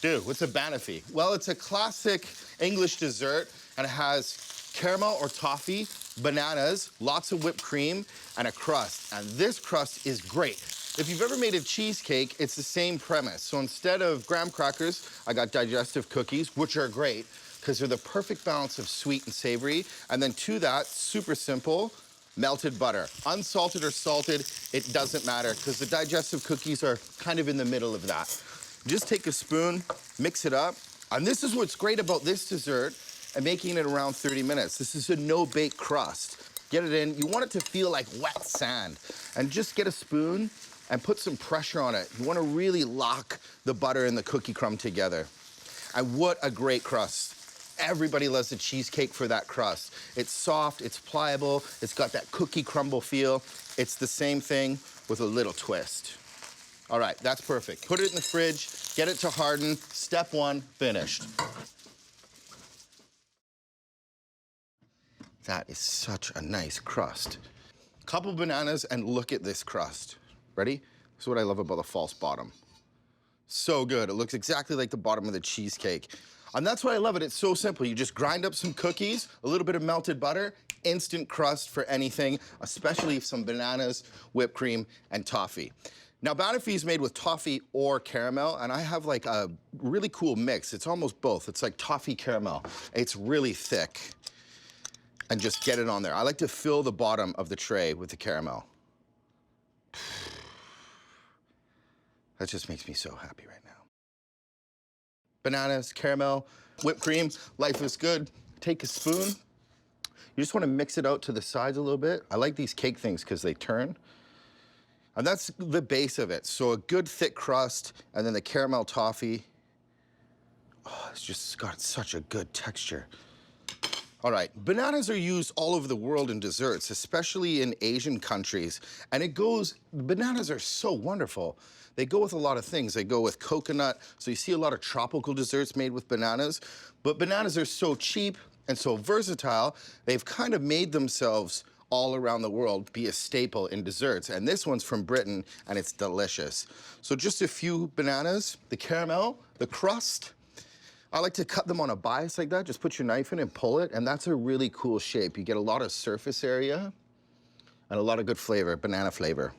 Dude, what's a banoffee? Well, it's a classic English dessert, and it has caramel or toffee, bananas, lots of whipped cream, and a crust. And this crust is great. If you've ever made a cheesecake, it's the same premise. So instead of graham crackers, I got digestive cookies, which are great because they're the perfect balance of sweet and savory. And then to that, super simple, melted butter. Unsalted or salted, it doesn't matter because the digestive cookies are kind of in the middle of that. Just take a spoon, mix it up. And this is what's great about this dessert and making it around 30 minutes. This is a no-bake crust. Get it in. You want it to feel like wet sand. And just get a spoon and put some pressure on it. You want to really lock the butter and the cookie crumb together. And what a great crust. Everybody loves the cheesecake for that crust. It's soft, it's pliable, it's got that cookie crumble feel. It's the same thing with a little twist. All right, that's perfect. Put it in the fridge, get it to harden. Step one, finished. That is such a nice crust. Couple bananas and look at this crust. Ready? This is what I love about the false bottom. So good. It looks exactly like the bottom of the cheesecake. And that's why I love it. It's so simple. You just grind up some cookies, a little bit of melted butter, instant crust for anything, especially some bananas, whipped cream, and toffee. Now, banoffee is made with toffee or caramel, and I have like a really cool mix. It's almost both. It's like toffee caramel. It's really thick. And just get it on there. I like to fill the bottom of the tray with the caramel. That just makes me so happy right now. Bananas, caramel, whipped cream, life is good. Take a spoon. You just want to mix it out to the sides a little bit. I like these cake things because they turn. And that's the base of it. So a good thick crust, and then the caramel toffee. Oh, it's just got such a good texture. All right, bananas are used all over the world in desserts, especially in Asian countries. And bananas are so wonderful. They go with a lot of things. They go with coconut, so you see a lot of tropical desserts made with bananas. But bananas are so cheap and so versatile, they've kind of made themselves all around the world be a staple in desserts. And this one's from Britain, and it's delicious. So just a few bananas, the caramel, the crust. I like to cut them on a bias like that. Just put your knife in and pull it, and that's a really cool shape. You get a lot of surface area and a lot of good flavor, banana flavor.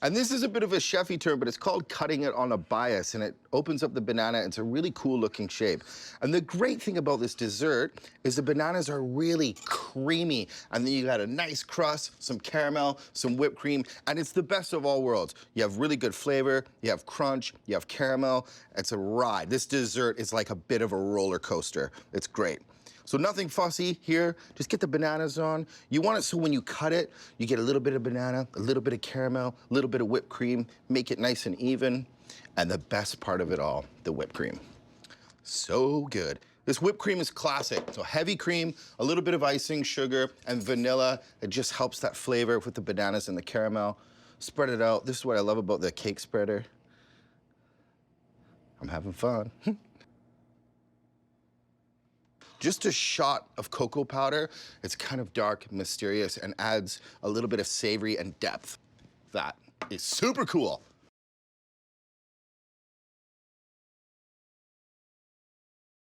And this is a bit of a chefy term, but it's called cutting it on a bias, and it opens up the banana. It's a really cool looking shape. And the great thing about this dessert is the bananas are really creamy, and then you got a nice crust, some caramel, some whipped cream, and it's the best of all worlds. You have really good flavor, you have crunch, you have caramel. It's a ride. This dessert is like a bit of a roller coaster. It's great. So nothing fussy here, just get the bananas on. You want it so when you cut it, you get a little bit of banana, a little bit of caramel, a little bit of whipped cream, make it nice and even. And the best part of it all, the whipped cream. So good. This whipped cream is classic. So heavy cream, a little bit of icing, sugar, and vanilla. It just helps that flavor with the bananas and the caramel. Spread it out. This is what I love about the cake spreader. I'm having fun. Just a shot of cocoa powder. It's kind of dark, mysterious, and adds a little bit of savory and depth. That is super cool.